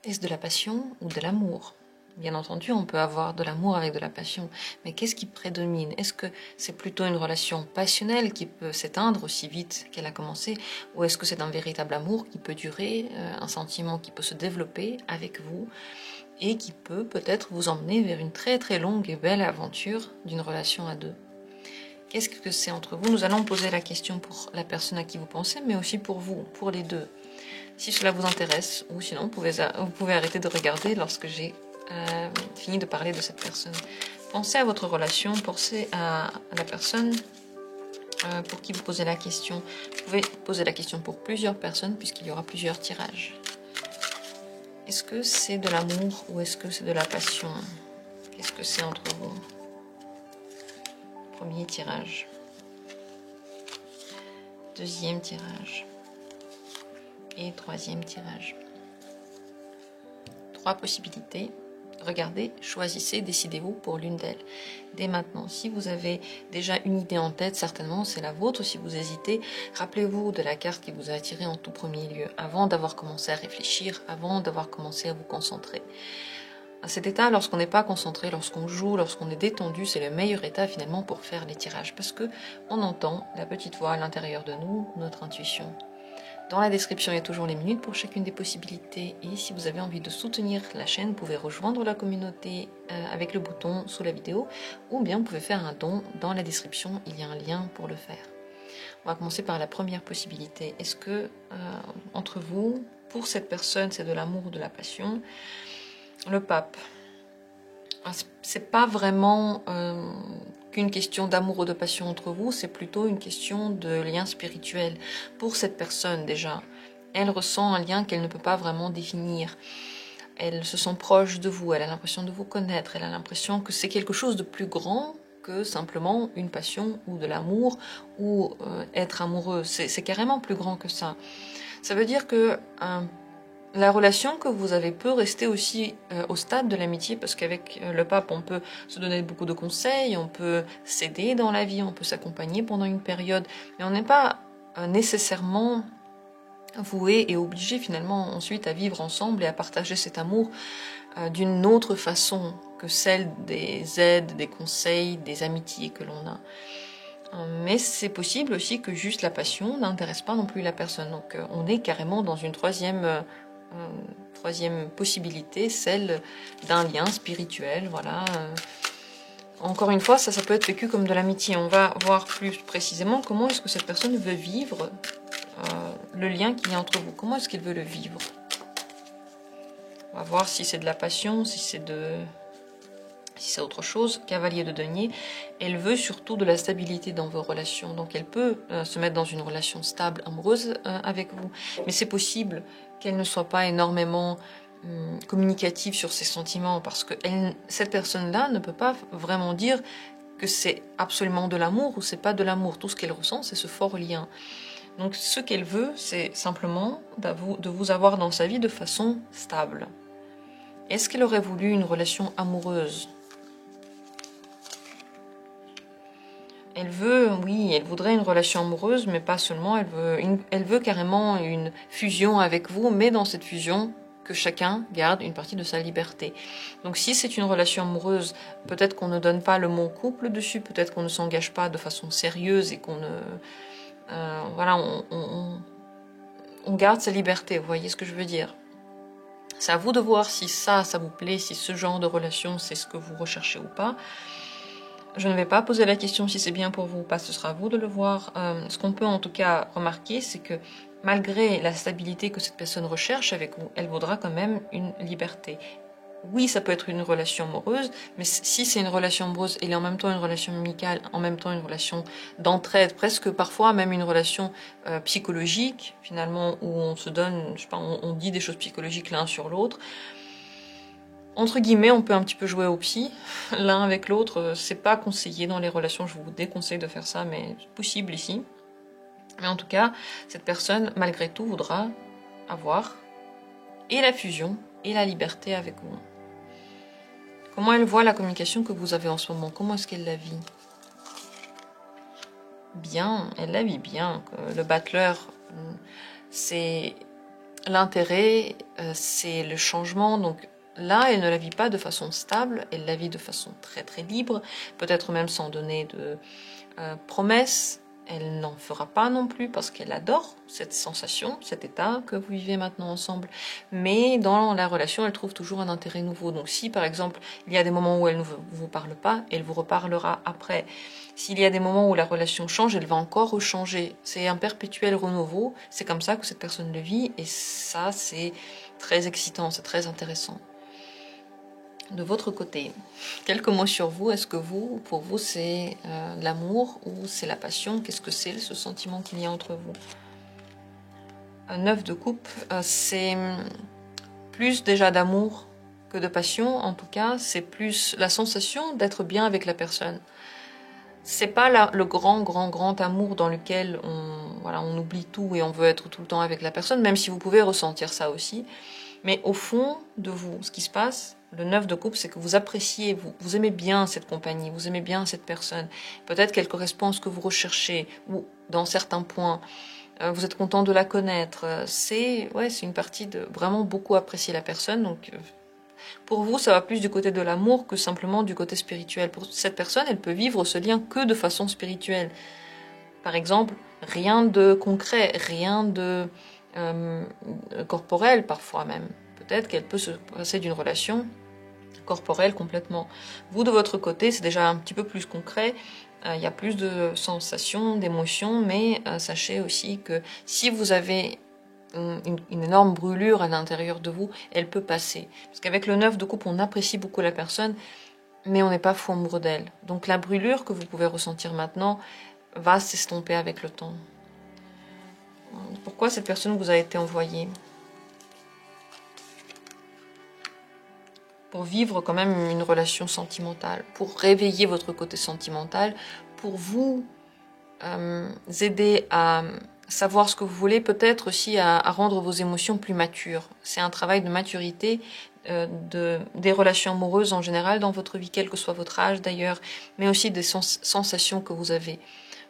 Est-ce de la passion ou de l'amour? Bien entendu, on peut avoir de l'amour avec de la passion, mais qu'est-ce qui prédomine? Est-ce que c'est plutôt une relation passionnelle qui peut s'éteindre aussi vite qu'elle a commencé, ou est-ce que c'est un véritable amour qui peut durer, un sentiment qui peut se développer avec vous et qui peut peut-être vous emmener vers une très très longue et belle aventure d'une relation à deux? Qu'est-ce que c'est entre vous? Nous allons poser la question pour la personne à qui vous pensez, mais aussi pour vous, pour les deux. Si cela vous intéresse, ou sinon vous pouvez arrêter de regarder lorsque j'ai fini de parler de cette personne. Pensez à votre relation, pensez à la personne pour qui vous posez la question. Vous pouvez poser la question pour plusieurs personnes puisqu'il y aura plusieurs tirages. Est-ce que c'est de l'amour ou est-ce que c'est de la passion? Qu'est-ce que c'est entre vous? Premier tirage. Deuxième tirage. Et troisième tirage. 3 possibilités. Regardez, choisissez, décidez-vous pour l'une d'elles. Dès maintenant, si vous avez déjà une idée en tête, certainement c'est la vôtre. Si vous hésitez, rappelez-vous de la carte qui vous a attiré en tout premier lieu, avant d'avoir commencé à réfléchir, avant d'avoir commencé à vous concentrer. À cet état, lorsqu'on n'est pas concentré, lorsqu'on joue, lorsqu'on est détendu, c'est le meilleur état finalement pour faire les tirages, parce que on entend la petite voix à l'intérieur de nous, notre intuition. Dans la description, il y a toujours les minutes pour chacune des possibilités. Et si vous avez envie de soutenir la chaîne, vous pouvez rejoindre la communauté avec le bouton sous la vidéo. Ou bien vous pouvez faire un don. Dans la description, il y a un lien pour le faire. On va commencer par la première possibilité. Est-ce que, entre vous, pour cette personne, c'est de l'amour ou de la passion? Le pape. C'est pas vraiment qu'une question d'amour ou de passion entre vous, c'est plutôt une question de lien spirituel. Pour cette personne déjà, elle ressent un lien qu'elle ne peut pas vraiment définir. Elle se sent proche de vous, elle a l'impression de vous connaître, elle a l'impression que c'est quelque chose de plus grand que simplement une passion ou de l'amour ou être amoureux. C'est carrément plus grand que ça. Ça veut dire que la relation que vous avez peut rester aussi au stade de l'amitié, parce qu'avec le pape, on peut se donner beaucoup de conseils, on peut s'aider dans la vie, on peut s'accompagner pendant une période, mais on n'est pas nécessairement voué et obligé finalement ensuite à vivre ensemble et à partager cet amour d'une autre façon que celle des aides, des conseils, des amitiés que l'on a. Mais c'est possible aussi que juste la passion n'intéresse pas non plus la personne. Donc on est carrément dans une troisième possibilité, celle d'un lien spirituel. Voilà. Encore une fois, ça peut être vécu comme de l'amitié. On va voir plus précisément comment est-ce que cette personne veut vivre le lien qu'il y a entre vous. Comment est-ce qu'elle veut le vivre? On va voir si c'est de la passion, si c'est autre chose. Cavalier de denier, elle veut surtout de la stabilité dans vos relations. Donc elle peut se mettre dans une relation stable, amoureuse avec vous. Mais c'est possible qu'elle ne soit pas énormément communicative sur ses sentiments, parce que cette personne-là ne peut pas vraiment dire que c'est absolument de l'amour ou c'est pas de l'amour. Tout ce qu'elle ressent, c'est ce fort lien. Donc ce qu'elle veut, c'est simplement de vous avoir dans sa vie de façon stable. Est-ce qu'elle aurait voulu une relation amoureuse? Elle veut, oui, elle voudrait une relation amoureuse, mais pas seulement, elle veut carrément une fusion avec vous, mais dans cette fusion, que chacun garde une partie de sa liberté. Donc si c'est une relation amoureuse, peut-être qu'on ne donne pas le mot couple dessus, peut-être qu'on ne s'engage pas de façon sérieuse et qu'on ne... voilà, on garde sa liberté, vous voyez ce que je veux dire? C'est à vous de voir si ça vous plaît, si ce genre de relation, c'est ce que vous recherchez ou pas. Je ne vais pas poser la question si c'est bien pour vous ou pas, ce sera à vous de le voir. Ce qu'on peut en tout cas remarquer, c'est que malgré la stabilité que cette personne recherche avec vous, elle vaudra quand même une liberté. Oui, ça peut être une relation amoureuse, mais si c'est une relation amoureuse, elle est en même temps une relation amicale, en même temps une relation d'entraide, presque parfois même une relation psychologique, finalement, où on se donne, je sais pas, on dit des choses psychologiques l'un sur l'autre. Entre guillemets, on peut un petit peu jouer au psy, l'un avec l'autre, c'est pas conseillé dans les relations, je vous déconseille de faire ça, mais c'est possible ici. Mais en tout cas, cette personne, malgré tout, voudra avoir et la fusion et la liberté avec vous. Comment elle voit la communication que vous avez en ce moment? Comment est-ce qu'elle la vit? Bien, elle la vit bien. Le battleur, c'est l'intérêt, c'est le changement. Donc là, elle ne la vit pas de façon stable, elle la vit de façon très très libre, peut-être même sans donner de promesses. Elle n'en fera pas non plus parce qu'elle adore cette sensation, cet état que vous vivez maintenant ensemble. Mais dans la relation, elle trouve toujours un intérêt nouveau. Donc si par exemple, il y a des moments où elle ne vous parle pas, elle vous reparlera après. S'il y a des moments où la relation change, elle va encore rechanger. C'est un perpétuel renouveau. C'est comme ça que cette personne le vit. Et ça, c'est très excitant, c'est très intéressant. De votre côté, quelques mots sur vous. Est-ce que pour vous, c'est l'amour ou c'est la passion? Qu'est-ce que c'est ce sentiment qu'il y a entre vous? Un 9 de coupe, c'est plus déjà d'amour que de passion. En tout cas, c'est plus la sensation d'être bien avec la personne. C'est pas le grand amour dans lequel on oublie tout et on veut être tout le temps avec la personne, même si vous pouvez ressentir ça aussi. Mais au fond de vous, ce qui se passe, le 9 de coupe, c'est que vous appréciez, vous aimez bien cette compagnie, vous aimez bien cette personne. Peut-être qu'elle correspond à ce que vous recherchez, ou dans certains points, vous êtes content de la connaître. C'est une partie de vraiment beaucoup apprécier la personne. Donc, pour vous, ça va plus du côté de l'amour que simplement du côté spirituel. Pour cette personne, elle peut vivre ce lien que de façon spirituelle. Par exemple, rien de concret, rien de corporel parfois même. Peut-être qu'elle peut se passer d'une relation corporelle complètement. Vous, de votre côté, c'est déjà un petit peu plus concret. Il y a plus de sensations, d'émotions, mais sachez aussi que si vous avez une énorme brûlure à l'intérieur de vous, elle peut passer. Parce qu'avec le 9 de coupe, on apprécie beaucoup la personne, mais on n'est pas fou amoureux d'elle. Donc la brûlure que vous pouvez ressentir maintenant va s'estomper avec le temps. Pourquoi cette personne vous a été envoyée? Pour vivre quand même une relation sentimentale, pour réveiller votre côté sentimental, pour vous aider à savoir ce que vous voulez, peut-être aussi à rendre vos émotions plus matures. C'est un travail de maturité des relations amoureuses en général dans votre vie, quel que soit votre âge d'ailleurs, mais aussi des sensations que vous avez.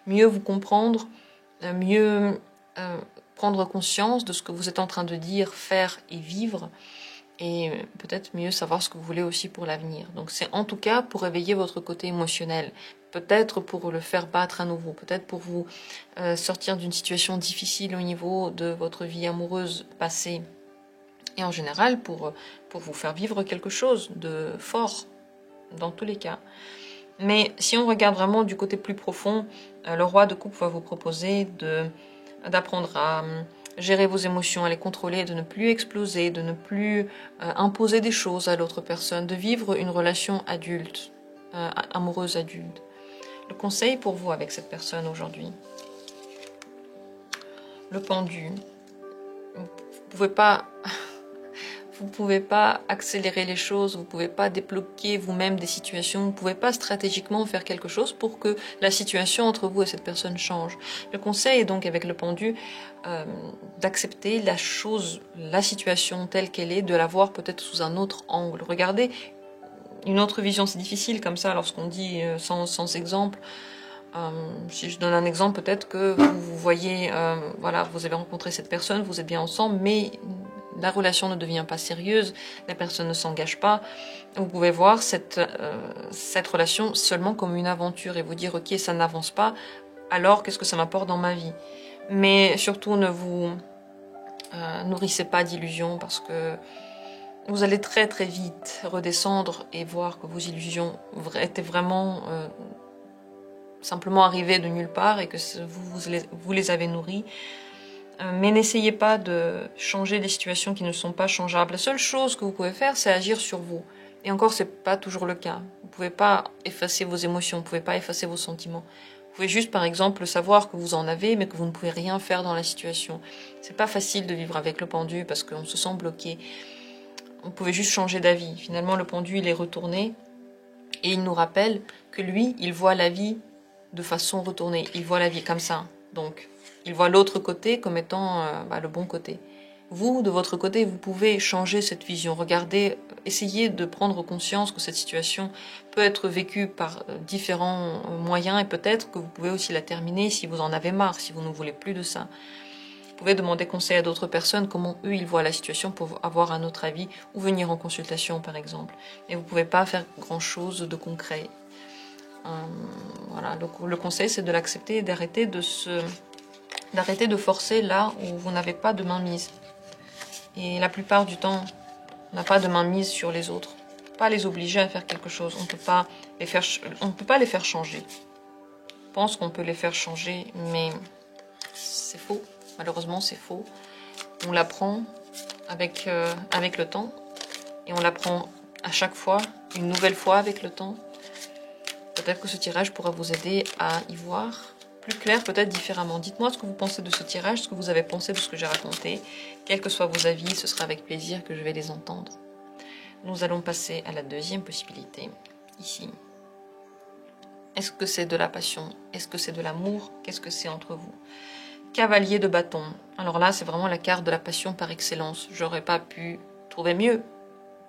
Mieux vous comprendre, mieux prendre conscience de ce que vous êtes en train de dire, faire et vivre, et peut-être mieux savoir ce que vous voulez aussi pour l'avenir. Donc c'est en tout cas pour réveiller votre côté émotionnel, peut-être pour le faire battre à nouveau, peut-être pour vous sortir d'une situation difficile au niveau de votre vie amoureuse passée, et en général pour vous faire vivre quelque chose de fort, dans tous les cas. Mais si on regarde vraiment du côté plus profond, le roi de coupe va vous proposer d'apprendre à gérer vos émotions, à les contrôler, de ne plus exploser, de ne plus imposer des choses à l'autre personne, de vivre une relation adulte, amoureuse adulte. Le conseil pour vous avec cette personne aujourd'hui, le pendu. Vous pouvez pas accélérer les choses, vous pouvez pas débloquer vous-même des situations, vous pouvez pas stratégiquement faire quelque chose pour que la situation entre vous et cette personne change. Le conseil est donc avec le pendu d'accepter la situation telle qu'elle est, de la voir peut-être sous un autre angle. Regardez une autre vision, c'est difficile comme ça lorsqu'on dit sans exemple. Si je donne un exemple, peut-être que vous voyez, vous avez rencontré cette personne, vous êtes bien ensemble, mais la relation ne devient pas sérieuse, la personne ne s'engage pas. Vous pouvez voir cette relation seulement comme une aventure et vous dire ok, ça n'avance pas, alors qu'est-ce que ça m'apporte dans ma vie? Mais surtout ne vous nourrissez pas d'illusions parce que vous allez très très vite redescendre et voir que vos illusions étaient vraiment simplement arrivées de nulle part et que vous les avez nourries. Mais n'essayez pas de changer des situations qui ne sont pas changeables. La seule chose que vous pouvez faire, c'est agir sur vous. Et encore, c'est pas toujours le cas. Vous pouvez pas effacer vos émotions, vous pouvez pas effacer vos sentiments. Vous pouvez juste, par exemple, savoir que vous en avez, mais que vous ne pouvez rien faire dans la situation. C'est pas facile de vivre avec le pendu parce qu'on se sent bloqué. Vous pouvez juste changer d'avis. Finalement, le pendu, il est retourné et il nous rappelle que lui, il voit la vie de façon retournée. Il voit la vie comme ça. Donc, il voit l'autre côté comme étant le bon côté. Vous, de votre côté, vous pouvez changer cette vision. Regardez, essayez de prendre conscience que cette situation peut être vécue par différents moyens et peut-être que vous pouvez aussi la terminer si vous en avez marre, si vous ne voulez plus de ça. Vous pouvez demander conseil à d'autres personnes, comment eux ils voient la situation pour avoir un autre avis ou venir en consultation par exemple. Et vous ne pouvez pas faire grand chose de concret. Voilà, donc le conseil c'est de l'accepter et d'arrêter de forcer là où vous n'avez pas de mainmise. Et la plupart du temps, on n'a pas de mainmise sur les autres. On ne peut pas les obliger à faire quelque chose. On ne peut pas les faire changer. On pense qu'on peut les faire changer, mais c'est faux. Malheureusement, c'est faux. On l'apprend avec le temps. Et on l'apprend à chaque fois, une nouvelle fois avec le temps. Peut-être que ce tirage pourra vous aider à y voir plus clair, peut-être différemment. Dites-moi ce que vous pensez de ce tirage, ce que vous avez pensé de ce que j'ai raconté. Quels que soient vos avis, ce sera avec plaisir que je vais les entendre. Nous allons passer à la deuxième possibilité, ici. Est-ce que c'est de la passion? Est-ce que c'est de l'amour? Qu'est-ce que c'est entre vous? Cavalier de bâton. Alors là, c'est vraiment la carte de la passion par excellence. J'aurais pas pu trouver mieux.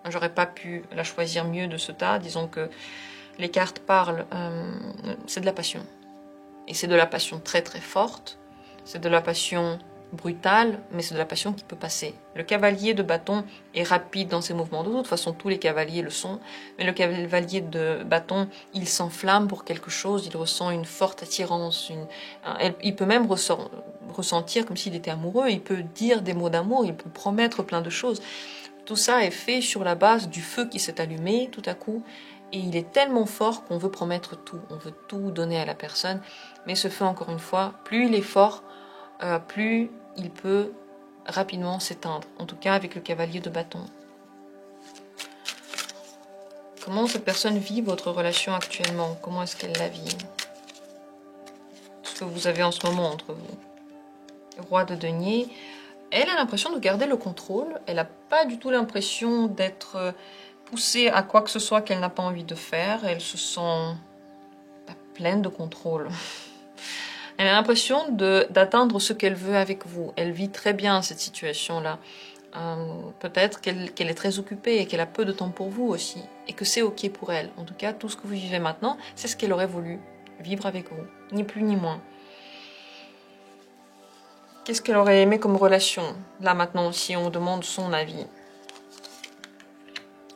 J'aurais pas pu la choisir mieux de ce tas. Disons que les cartes parlent, c'est de la passion. Et c'est de la passion très très forte. C'est de la passion brutale, mais c'est de la passion qui peut passer. Le cavalier de bâton est rapide dans ses mouvements. De toute façon, tous les cavaliers le sont. Mais le cavalier de bâton, il s'enflamme pour quelque chose. Il ressent une forte attirance. Il peut même ressentir comme s'il était amoureux. Il peut dire des mots d'amour. Il peut promettre plein de choses. Tout ça est fait sur la base du feu qui s'est allumé tout à coup. Et il est tellement fort qu'on veut promettre tout. On veut tout donner à la personne. Mais ce feu, encore une fois, plus il est fort, plus il peut rapidement s'éteindre. En tout cas, avec le cavalier de bâton. Comment cette personne vit votre relation actuellement? Comment est-ce qu'elle la vit? Ce que vous avez en ce moment entre vous. Roi de denier. Elle a l'impression de garder le contrôle. Elle n'a pas du tout l'impression d'être poussée à quoi que ce soit qu'elle n'a pas envie de faire. Elle se sent pleine de contrôle. Elle a l'impression d'atteindre ce qu'elle veut avec vous. Elle vit très bien cette situation-là. Peut-être qu'elle est très occupée et qu'elle a peu de temps pour vous aussi. Et que c'est ok pour elle. En tout cas, tout ce que vous vivez maintenant, c'est ce qu'elle aurait voulu vivre avec vous. Ni plus ni moins. Qu'est-ce qu'elle aurait aimé comme relation? Là maintenant, si on demande son avis.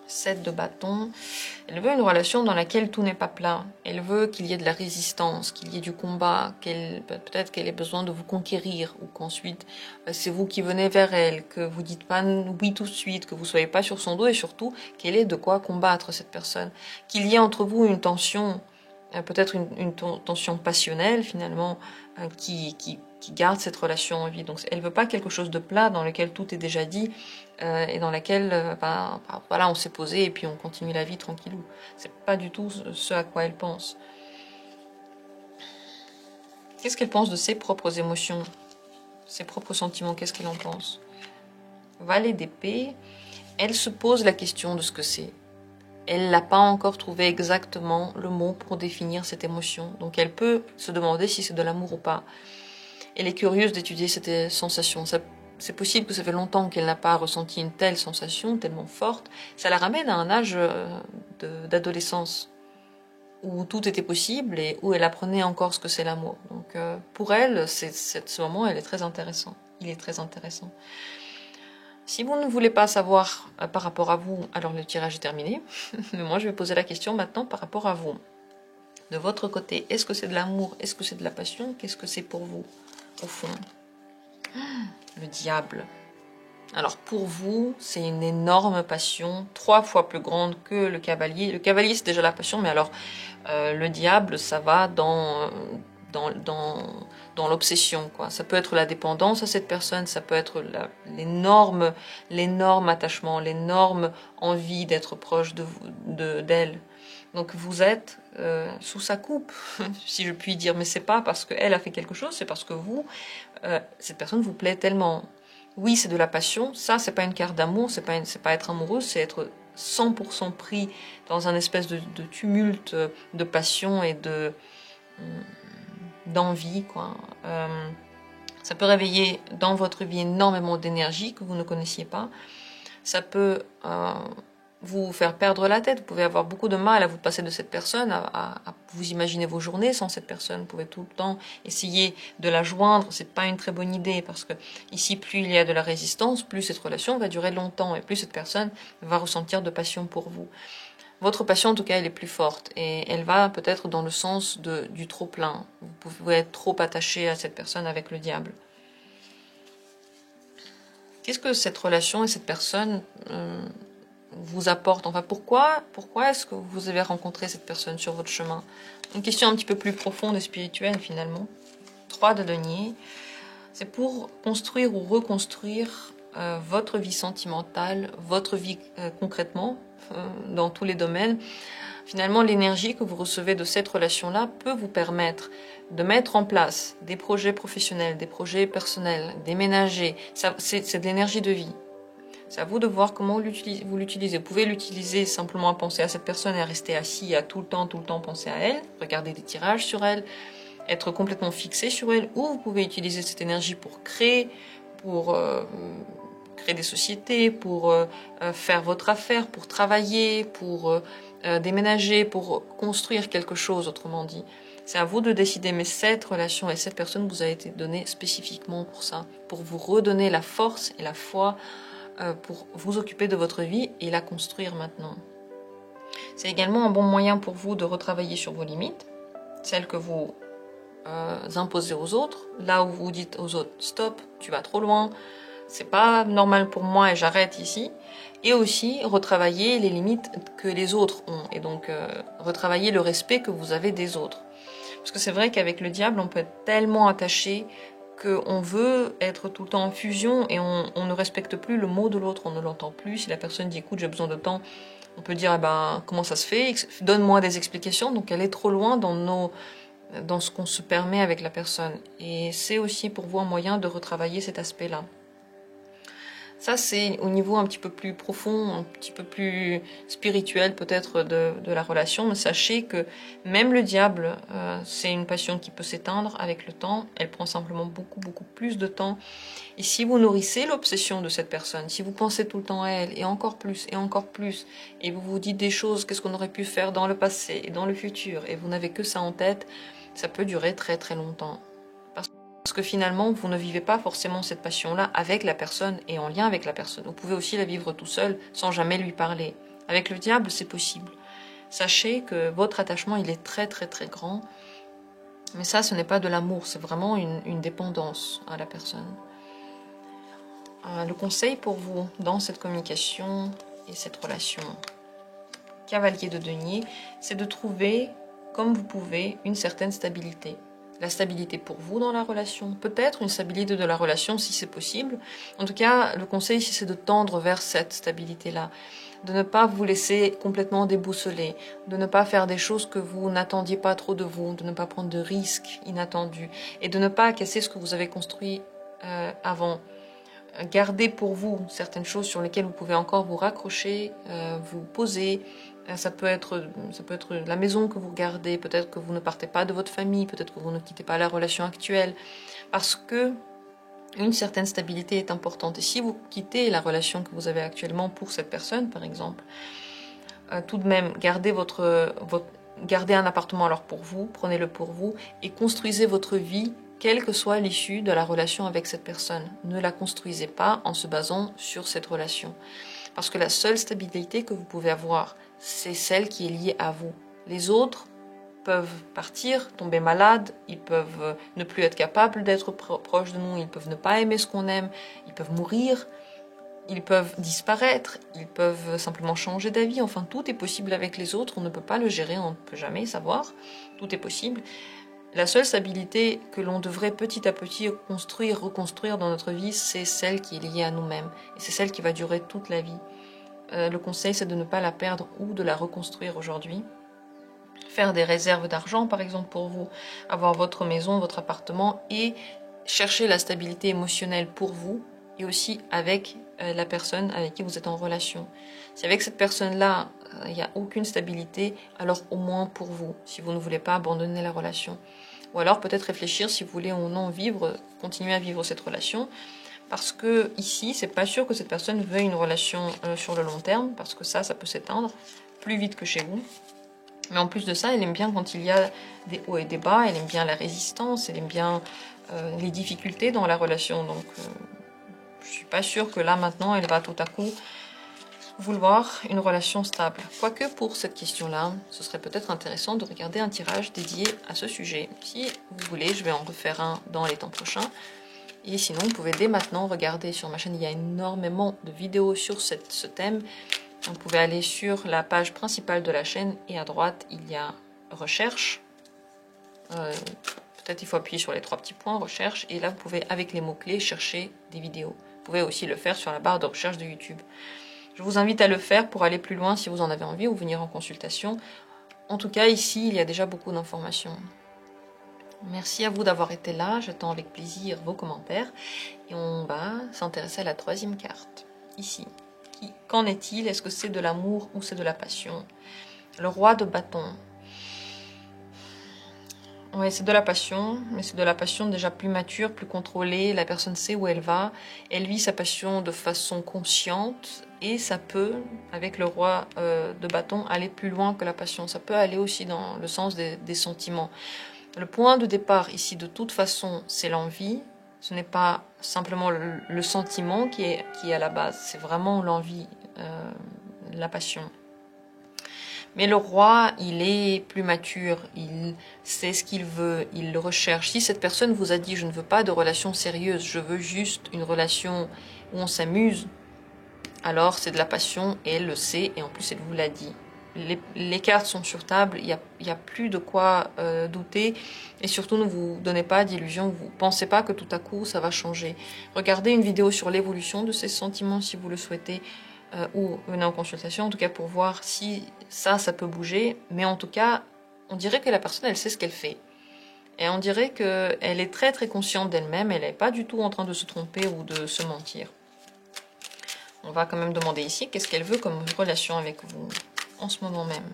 7 de bâton. Elle veut une relation dans laquelle tout n'est pas plat. Elle veut qu'il y ait de la résistance, qu'il y ait du combat, peut-être qu'elle ait besoin de vous conquérir, ou qu'ensuite c'est vous qui venez vers elle, que vous dites pas oui tout de suite, que vous soyez pas sur son dos, et surtout qu'elle ait de quoi combattre cette personne. Qu'il y ait entre vous une tension, peut-être une tension passionnelle finalement, qui garde cette relation en vie. Donc elle veut pas quelque chose de plat dans lequel tout est déjà dit, et dans laquelle voilà, on s'est posé et puis on continue la vie tranquillou. C'est pas du tout ce à quoi elle pense. Qu'est-ce qu'elle pense de ses propres émotions, ses propres sentiments? Qu'est-ce qu'elle en pense? Valet d'épée. Elle se pose la question de ce que c'est. Elle n'a pas encore trouvé exactement le mot pour définir cette émotion. Donc elle peut se demander si c'est de l'amour ou pas. Elle est curieuse d'étudier cette sensation. C'est possible que ça fait longtemps qu'elle n'a pas ressenti une telle sensation, tellement forte. Ça la ramène à un âge d'adolescence, où tout était possible et où elle apprenait encore ce que c'est l'amour. Donc pour elle, ce moment, il est très intéressant. Si vous ne voulez pas savoir par rapport à vous, alors le tirage est terminé. Mais moi, je vais poser la question maintenant par rapport à vous. De votre côté, est-ce que c'est de l'amour? Est-ce que c'est de la passion? Qu'est-ce que c'est pour vous, au fond? Le diable. Alors pour vous, c'est une énorme passion, 3 fois plus grande que le cavalier. Le cavalier, c'est déjà la passion, mais alors le diable, ça va dans l'obsession, quoi. Ça peut être la dépendance à cette personne, ça peut être l'énorme attachement, l'énorme envie d'être proche d'elle. Donc vous êtes sous sa coupe, si je puis dire, mais c'est pas parce qu'elle a fait quelque chose, c'est parce que vous, cette personne vous plaît tellement. Oui, c'est de la passion, ça c'est pas une carte d'amour, c'est pas être amoureux, c'est être 100% pris dans un espèce de tumulte de passion et d'envie, quoi. Ça peut réveiller dans votre vie énormément d'énergie que vous ne connaissiez pas. Ça peut vous faire perdre la tête. Vous pouvez avoir beaucoup de mal à vous passer de cette personne, à vous imaginer vos journées sans cette personne. Vous pouvez tout le temps essayer de la joindre. C'est pas une très bonne idée parce que ici, plus il y a de la résistance, plus cette relation va durer longtemps et plus cette personne va ressentir de passion pour vous. Votre passion, en tout cas, elle est plus forte et elle va peut-être dans le sens du trop-plein. Vous pouvez être trop attaché à cette personne avec le diable. Qu'est-ce que cette relation et cette personne vous apporte? Enfin, pourquoi est-ce que vous avez rencontré cette personne sur votre chemin? Une question un petit peu plus profonde et spirituelle, finalement. 3 de denier. C'est pour construire ou reconstruire votre vie sentimentale, votre vie concrètement, dans tous les domaines. Finalement, l'énergie que vous recevez de cette relation-là peut vous permettre de mettre en place des projets professionnels, des projets personnels, déménager. C'est de l'énergie de vie. C'est à vous de voir comment vous l'utilisez. Vous pouvez l'utiliser simplement à penser à cette personne et à rester assis, à tout le temps penser à elle, regarder des tirages sur elle, être complètement fixé sur elle, ou vous pouvez utiliser cette énergie pour créer des sociétés, pour faire votre affaire, pour travailler, pour déménager, pour construire quelque chose, autrement dit. C'est à vous de décider, mais cette relation et cette personne vous a été donnée spécifiquement pour ça, pour vous redonner la force et la foi pour vous occuper de votre vie et la construire maintenant. C'est également un bon moyen pour vous de retravailler sur vos limites, celles que vous imposez aux autres, là où vous dites aux autres stop, tu vas trop loin, c'est pas normal pour moi et j'arrête ici. Et aussi retravailler les limites que les autres ont et donc retravailler le respect que vous avez des autres. Parce que c'est vrai qu'avec le diable, on peut être tellement attaché qu'on veut être tout le temps en fusion et on ne respecte plus le mot de l'autre, on ne l'entend plus. Si la personne dit écoute, j'ai besoin de temps, on peut dire eh ben, comment ça se fait, donne-moi des explications. Donc elle est trop loin dans ce qu'on se permet avec la personne. Et c'est aussi pour vous un moyen de retravailler cet aspect-là. Ça, c'est au niveau un petit peu plus profond, un petit peu plus spirituel peut-être de la relation. Mais sachez que même le diable, c'est une passion qui peut s'éteindre avec le temps. Elle prend simplement beaucoup plus de temps. Et si vous nourrissez l'obsession de cette personne, si vous pensez tout le temps à elle, et encore plus, et vous vous dites des choses, qu'est-ce qu'on aurait pu faire dans le passé et dans le futur, et vous n'avez que ça en tête, ça peut durer très longtemps. Parce que finalement, vous ne vivez pas forcément cette passion-là avec la personne et en lien avec la personne. Vous pouvez aussi la vivre tout seul sans jamais lui parler. Avec le diable, c'est possible. Sachez que votre attachement, il est très grand. Mais ça, ce n'est pas de l'amour, c'est vraiment une dépendance à la personne. Le conseil pour vous dans cette communication et cette relation cavalier de denier, c'est de trouver, comme vous pouvez, une certaine stabilité. La stabilité pour vous dans la relation, peut-être une stabilité de la relation si c'est possible. En tout cas, le conseil ici, c'est de tendre vers cette stabilité-là, de ne pas vous laisser complètement déboussoler, de ne pas faire des choses que vous n'attendiez pas trop de vous, de ne pas prendre de risques inattendus et de ne pas casser ce que vous avez construit avant. Gardez pour vous certaines choses sur lesquelles vous pouvez encore vous raccrocher, vous poser. Ça peut être la maison que vous gardez, peut-être que vous ne partez pas de votre famille, peut-être que vous ne quittez pas la relation actuelle, parce que une certaine stabilité est importante. Et si vous quittez la relation que vous avez actuellement pour cette personne, par exemple, tout de même, gardez un appartement alors pour vous, prenez-le pour vous, et construisez votre vie, quelle que soit l'issue de la relation avec cette personne. Ne la construisez pas en se basant sur cette relation. Parce que la seule stabilité que vous pouvez avoir, c'est celle qui est liée à vous. Les autres peuvent partir, tomber malades, ils peuvent ne plus être capables d'être proches de nous, ils peuvent ne pas aimer ce qu'on aime, ils peuvent mourir, ils peuvent disparaître, ils peuvent simplement changer d'avis. Enfin, tout est possible avec les autres, on ne peut pas le gérer, on ne peut jamais savoir, tout est possible. La seule stabilité que l'on devrait petit à petit reconstruire dans notre vie, c'est celle qui est liée à nous-mêmes. Et c'est celle qui va durer toute la vie. Le conseil, c'est de ne pas la perdre ou de la reconstruire aujourd'hui. Faire des réserves d'argent, par exemple, pour vous. Avoir votre maison, votre appartement et chercher la stabilité émotionnelle pour vous et aussi avec la personne avec qui vous êtes en relation. Si avec cette personne-là, il n'y a aucune stabilité, alors au moins pour vous, si vous ne voulez pas abandonner la relation. Ou alors peut-être réfléchir si vous voulez ou non continuer à vivre cette relation. parce que ici, c'est pas sûr que cette personne veuille une relation sur le long terme, parce que ça peut s'éteindre plus vite que chez vous. Mais en plus de ça, elle aime bien quand il y a des hauts et des bas, elle aime bien la résistance, elle aime bien les difficultés dans la relation. Donc, je suis pas sûre que là, maintenant, elle va tout à coup vouloir une relation stable. Quoique pour cette question-là, ce serait peut-être intéressant de regarder un tirage dédié à ce sujet. Si vous voulez, je vais en refaire un dans les temps prochains. Et sinon, vous pouvez dès maintenant regarder sur ma chaîne, il y a énormément de vidéos sur ce thème. Vous pouvez aller sur la page principale de la chaîne et à droite, il y a recherche. Peut-être il faut appuyer sur les 3 petits points, recherche. Et là, vous pouvez, avec les mots-clés, chercher des vidéos. Vous pouvez aussi le faire sur la barre de recherche de YouTube. Je vous invite à le faire pour aller plus loin si vous en avez envie ou venir en consultation. En tout cas, ici, il y a déjà beaucoup d'informations. Merci à vous d'avoir été là. J'attends avec plaisir vos commentaires. Et on va s'intéresser à la 3e carte, ici. Qu'en est-il? Est-ce que c'est de l'amour ou c'est de la passion? Le roi de bâton. Oui, c'est de la passion, mais c'est de la passion déjà plus mature, plus contrôlée. La personne sait où elle va. Elle vit sa passion de façon consciente. Et ça peut, avec le roi de bâton, aller plus loin que la passion. Ça peut aller aussi dans le sens des sentiments. Le point de départ ici, de toute façon, c'est l'envie. Ce n'est pas simplement le sentiment qui est à la base. C'est vraiment l'envie, la passion. Mais le roi, il est plus mature, il sait ce qu'il veut, il le recherche. Si cette personne vous a dit « je ne veux pas de relation sérieuse, je veux juste une relation où on s'amuse », alors c'est de la passion et elle le sait et en plus elle vous l'a dit. Les cartes sont sur table, il y a plus de quoi douter et surtout ne vous donnez pas d'illusions, vous pensez pas que tout à coup ça va changer. Regardez une vidéo sur l'évolution de ces sentiments si vous le souhaitez. Ou venez en consultation, en tout cas pour voir si ça peut bouger. Mais en tout cas, on dirait que la personne, elle sait ce qu'elle fait. Et on dirait qu'elle est très très consciente d'elle-même, elle n'est pas du tout en train de se tromper ou de se mentir. On va quand même demander ici, qu'est-ce qu'elle veut comme relation avec vous, en ce moment même.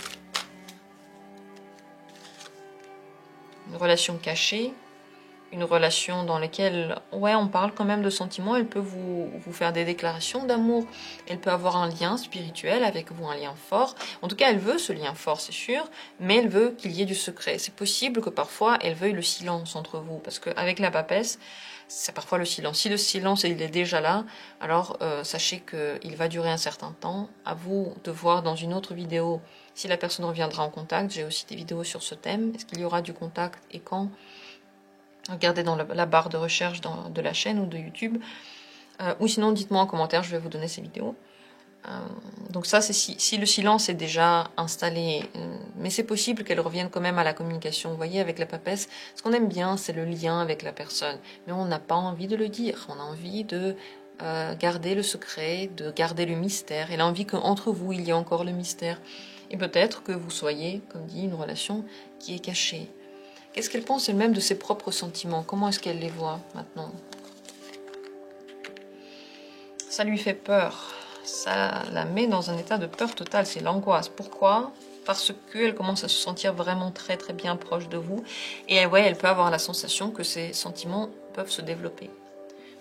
Une relation cachée, une relation dans laquelle, ouais, on parle quand même de sentiments, elle peut vous faire des déclarations d'amour, elle peut avoir un lien spirituel avec vous, un lien fort. En tout cas, elle veut ce lien fort, c'est sûr, mais elle veut qu'il y ait du secret. C'est possible que parfois, elle veuille le silence entre vous, parce qu'avec la papesse, c'est parfois le silence. Si le silence, il est déjà là, alors sachez qu'il va durer un certain temps. À vous de voir dans une autre vidéo si la personne reviendra en contact. J'ai aussi des vidéos sur ce thème. Est-ce qu'il y aura du contact et quand? Regardez dans la barre de recherche de la chaîne ou de YouTube. Ou sinon, dites-moi en commentaire, je vais vous donner ces vidéos. Donc ça, c'est si le silence est déjà installé. Mais c'est possible qu'elle revienne quand même à la communication. Vous voyez, avec la papesse, ce qu'on aime bien, c'est le lien avec la personne. Mais on n'a pas envie de le dire. On a envie de garder le secret, de garder le mystère. Elle a envie qu'entre vous, il y ait encore le mystère. Et peut-être que vous soyez, comme dit, une relation qui est cachée. Qu'est-ce qu'elle pense elle-même de ses propres sentiments? Comment est-ce qu'elle les voit maintenant? Ça lui fait peur. Ça la met dans un état de peur totale. C'est l'angoisse. Pourquoi? Parce qu'elle commence à se sentir vraiment très très bien proche de vous. Et ouais, elle peut avoir la sensation que ses sentiments peuvent se développer.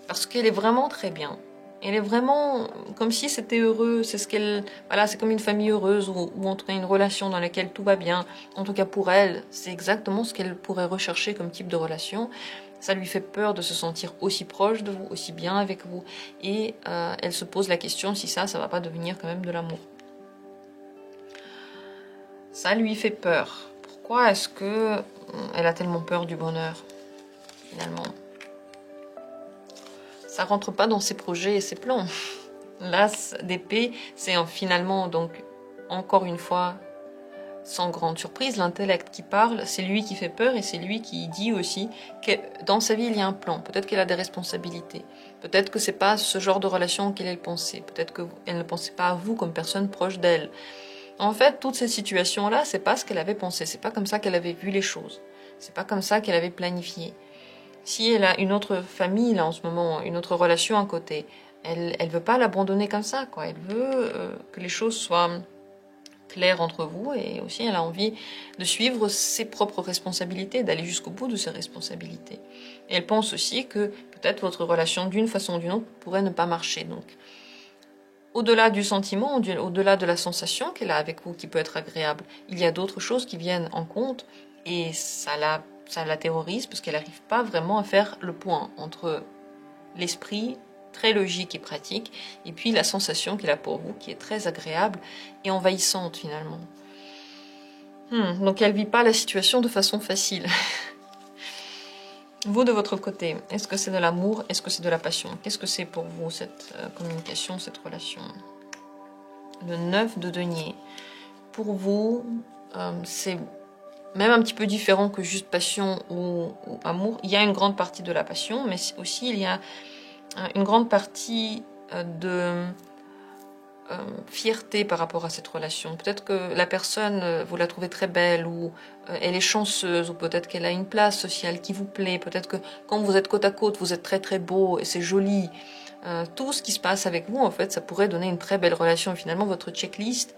Parce qu'elle est vraiment très bien. Elle est vraiment comme si c'était heureux. C'est ce qu'elle, voilà, c'est comme une famille heureuse ou en tout cas une relation dans laquelle tout va bien. En tout cas pour elle, c'est exactement ce qu'elle pourrait rechercher comme type de relation. Ça lui fait peur de se sentir aussi proche de vous, aussi bien avec vous. Et elle se pose la question si ça va pas devenir quand même de l'amour. Ça lui fait peur. Pourquoi est-ce que elle a tellement peur du bonheur, finalement? Ça rentre pas dans ses projets et ses plans. L'as d'épée, c'est finalement, donc, encore une fois, sans grande surprise, l'intellect qui parle, c'est lui qui fait peur et c'est lui qui dit aussi que dans sa vie, il y a un plan. Peut-être qu'elle a des responsabilités. Peut-être que c'est pas ce genre de relation qu'elle pensait. Peut-être qu'elle ne pensait pas à vous comme personne proche d'elle. En fait, toutes ces situations-là, c'est pas ce qu'elle avait pensé. C'est pas comme ça qu'elle avait vu les choses. C'est pas comme ça qu'elle avait planifié. Si elle a une autre famille, là, en ce moment, une autre relation à côté, elle veut pas l'abandonner comme ça, quoi. Elle veut que les choses soient clair entre vous, et aussi elle a envie de suivre ses propres responsabilités, d'aller jusqu'au bout de ses responsabilités. Et elle pense aussi que peut-être votre relation d'une façon ou d'une autre pourrait ne pas marcher. Donc, au-delà du sentiment, au-delà de la sensation qu'elle a avec vous qui peut être agréable, il y a d'autres choses qui viennent en compte, et ça la terrorise parce qu'elle n'arrive pas vraiment à faire le point entre l'esprit très logique et pratique, et puis la sensation qu'il a pour vous, qui est très agréable et envahissante finalement. Donc elle ne vit pas la situation de façon facile. Vous, de votre côté, est-ce que c'est de l'amour? Est-ce que c'est de la passion? Qu'est-ce que c'est pour vous, cette communication, cette relation? Le 9 de denier. Pour vous, c'est même un petit peu différent que juste passion ou amour. Il y a une grande partie de la passion, mais aussi il y a une grande partie de fierté par rapport à cette relation. Peut-être que la personne, vous la trouvez très belle, ou elle est chanceuse, ou peut-être qu'elle a une place sociale qui vous plaît. Peut-être que quand vous êtes côte à côte, vous êtes très très beau et c'est joli. Tout ce qui se passe avec vous, en fait, ça pourrait donner une très belle relation. Et finalement, votre checklist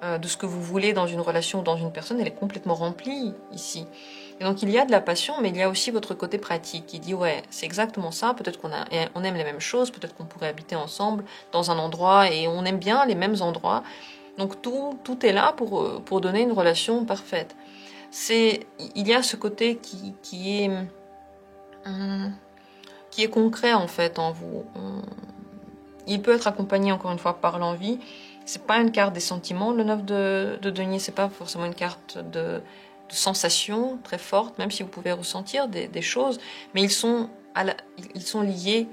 de ce que vous voulez dans une relation ou dans une personne, elle est complètement remplie ici. Et donc il y a de la passion, mais il y a aussi votre côté pratique qui dit ouais, c'est exactement ça, peut-être on aime les mêmes choses, peut-être qu'on pourrait habiter ensemble dans un endroit et on aime bien les mêmes endroits. Donc tout est là pour donner une relation parfaite. Il y a ce côté qui est concret en fait en vous. Il peut être accompagné encore une fois par l'envie. C'est pas une carte des sentiments, le 9 de denier, c'est pas forcément une carte de sensations très fortes, même si vous pouvez ressentir des choses, mais ils sont liés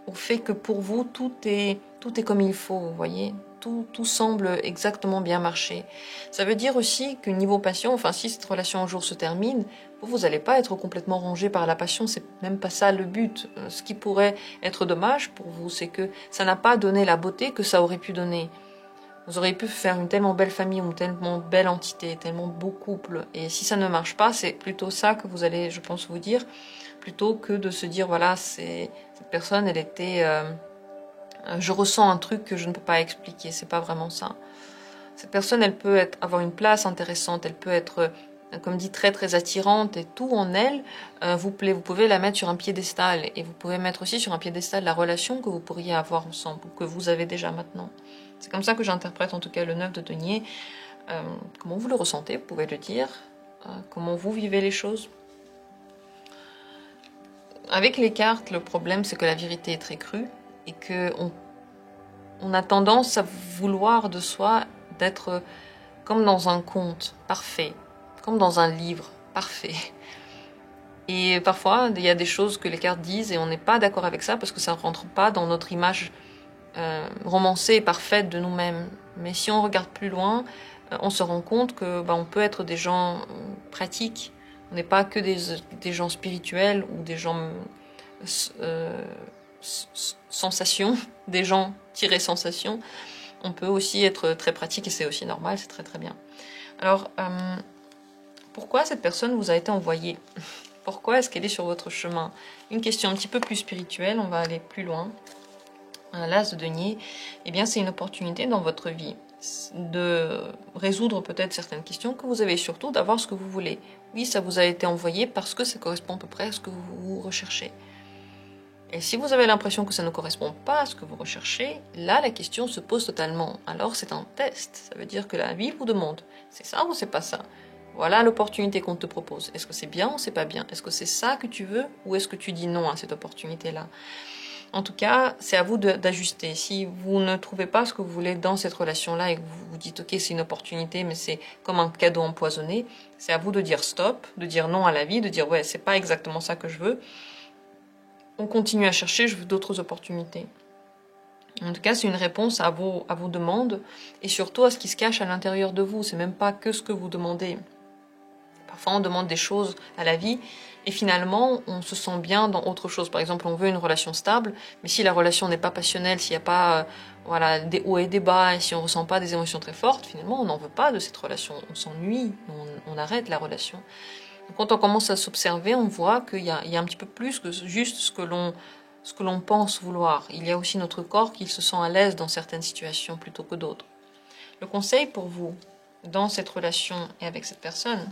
au fait que pour vous, tout est comme il faut, vous voyez, tout semble exactement bien marcher. Ça veut dire aussi que niveau passion, enfin si cette relation un jour se termine, vous n'allez pas être complètement rongé par la passion, c'est même pas ça le but. Ce qui pourrait être dommage pour vous, c'est que ça n'a pas donné la beauté que ça aurait pu donner. Vous auriez pu faire une tellement belle famille, ou une tellement belle entité, tellement beau couple. Et si ça ne marche pas, c'est plutôt ça que vous allez, je pense, vous dire, plutôt que de se dire, voilà, cette personne, elle était... je ressens un truc que je ne peux pas expliquer, c'est pas vraiment ça. Cette personne, elle peut avoir une place intéressante, elle peut être, comme dit, très très attirante, et tout en elle vous plaît. Vous pouvez la mettre sur un piédestal, et vous pouvez mettre aussi sur un piédestal la relation que vous pourriez avoir ensemble, ou que vous avez déjà maintenant. C'est comme ça que j'interprète en tout cas le 9 de denier. Comment vous le ressentez, vous pouvez le dire. Comment vous vivez les choses. Avec les cartes, le problème c'est que la vérité est très crue et qu'on a tendance à vouloir de soi d'être comme dans un conte parfait, comme dans un livre parfait. Et parfois, il y a des choses que les cartes disent et on n'est pas d'accord avec ça parce que ça ne rentre pas dans notre image romancée et parfaite de nous-mêmes. Mais si on regarde plus loin, on se rend compte que on peut être des gens pratiques. On n'est pas que des gens spirituels ou des gens sensations, des gens tirés sensations. On peut aussi être très pratique et c'est aussi normal, c'est très très bien. Alors, pourquoi cette personne vous a été envoyée? Pourquoi est-ce qu'elle est sur votre chemin? Une question un petit peu plus spirituelle, on va aller plus loin. L'as de denier, eh bien c'est une opportunité dans votre vie de résoudre peut-être certaines questions que vous avez, surtout d'avoir ce que vous voulez. Oui, ça vous a été envoyé parce que ça correspond à peu près à ce que vous recherchez. Et si vous avez l'impression que ça ne correspond pas à ce que vous recherchez, là la question se pose totalement. Alors c'est un test, ça veut dire que la vie vous demande, c'est ça ou c'est pas ça? Voilà l'opportunité qu'on te propose. Est-ce que c'est bien ou c'est pas bien? Est-ce que c'est ça que tu veux ou est-ce que tu dis non à cette opportunité-là? En tout cas, c'est à vous d'ajuster. Si vous ne trouvez pas ce que vous voulez dans cette relation-là et que vous vous dites « Ok, c'est une opportunité, mais c'est comme un cadeau empoisonné », c'est à vous de dire stop, de dire non à la vie, de dire « Ouais, c'est pas exactement ça que je veux. On continue à chercher, je veux d'autres opportunités. » En tout cas, c'est une réponse à vos demandes et surtout à ce qui se cache à l'intérieur de vous. C'est même pas que ce que vous demandez. Parfois, on demande des choses à la vie et finalement, on se sent bien dans autre chose. Par exemple, on veut une relation stable, mais si la relation n'est pas passionnelle, s'il n'y a pas des hauts et des bas, et si on ne ressent pas des émotions très fortes, finalement, on n'en veut pas de cette relation. On s'ennuie, on arrête la relation. Donc, quand on commence à s'observer, on voit qu'il y a un petit peu plus que juste ce que l'on pense vouloir. Il y a aussi notre corps qui se sent à l'aise dans certaines situations plutôt que d'autres. Le conseil pour vous, dans cette relation et avec cette personne.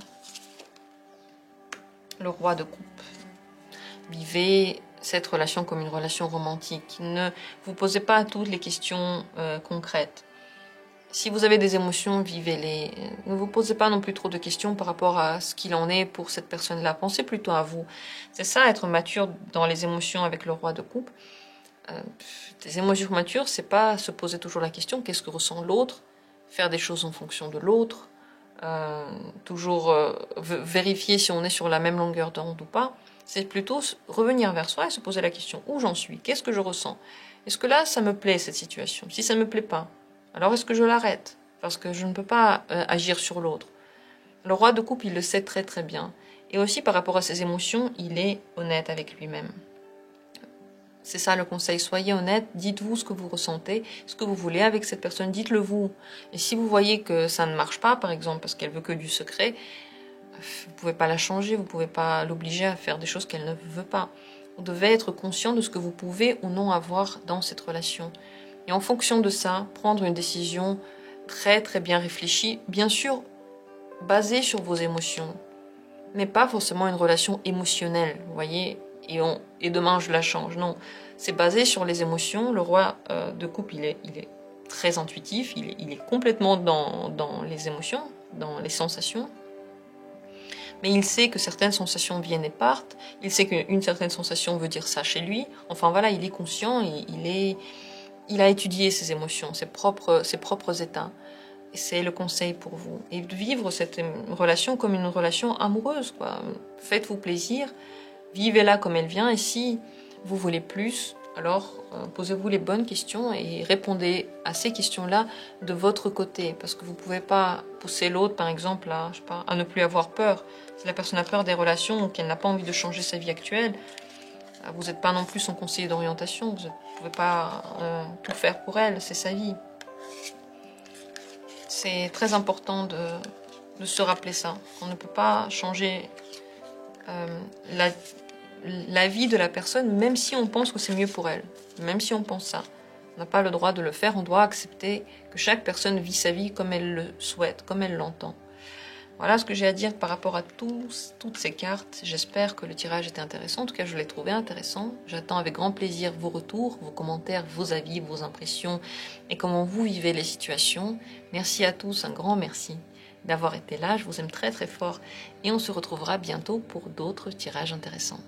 Le roi de coupe. Vivez cette relation comme une relation romantique. Ne vous posez pas toutes les questions concrètes. Si vous avez des émotions, vivez-les. Ne vous posez pas non plus trop de questions par rapport à ce qu'il en est pour cette personne-là. Pensez plutôt à vous. C'est ça, être mature dans les émotions avec le roi de coupe. Des émotions matures, c'est pas se poser toujours la question qu'est-ce que ressent l'autre, faire des choses en fonction de l'autre, toujours vérifier si on est sur la même longueur d'onde ou pas. C'est plutôt revenir vers soi et se poser la question où j'en suis, qu'est-ce que je ressens. Est-ce que là, ça me plaît cette situation? Si ça ne me plaît pas, alors est-ce que je l'arrête? Parce que je ne peux pas agir sur l'autre. Le roi de coupe, il le sait très très bien. Et aussi par rapport à ses émotions, il est honnête avec lui-même. C'est ça le conseil, soyez honnête, dites-vous ce que vous ressentez, ce que vous voulez avec cette personne, dites-le vous. Et si vous voyez que ça ne marche pas, par exemple, parce qu'elle veut que du secret, vous ne pouvez pas la changer, vous ne pouvez pas l'obliger à faire des choses qu'elle ne veut pas. Vous devez être conscient de ce que vous pouvez ou non avoir dans cette relation. Et en fonction de ça, prendre une décision très très bien réfléchie, bien sûr basée sur vos émotions, mais pas forcément une relation émotionnelle, vous voyez, et demain je la change. Non, c'est basé sur les émotions. Le roi de coupe, il est très intuitif, il est complètement dans les émotions, dans les sensations. Mais il sait que certaines sensations viennent et partent. Il sait qu'une certaine sensation veut dire ça chez lui. Enfin voilà, il est conscient, il a étudié ses émotions, ses propres états. Et c'est le conseil pour vous. Et de vivre cette relation comme une relation amoureuse, quoi. Faites-vous plaisir. Vivez-la comme elle vient et si vous voulez plus, alors posez-vous les bonnes questions et répondez à ces questions-là de votre côté. Parce que vous ne pouvez pas pousser l'autre, par exemple, à, je sais pas, à ne plus avoir peur. Si la personne a peur des relations ou qu'elle n'a pas envie de changer sa vie actuelle, vous n'êtes pas non plus son conseiller d'orientation. Vous ne pouvez pas tout faire pour elle, c'est sa vie. C'est très important de se rappeler ça. On ne peut pas changer la vie de la personne, même si on pense que c'est mieux pour elle, même si on pense ça. On n'a pas le droit de le faire, on doit accepter que chaque personne vit sa vie comme elle le souhaite, comme elle l'entend. Voilà ce que j'ai à dire par rapport à toutes ces cartes. J'espère que le tirage était intéressant, en tout cas je l'ai trouvé intéressant. J'attends avec grand plaisir vos retours, vos commentaires, vos avis, vos impressions et comment vous vivez les situations. Merci à tous, un grand merci d'avoir été là, je vous aime très très fort et on se retrouvera bientôt pour d'autres tirages intéressants.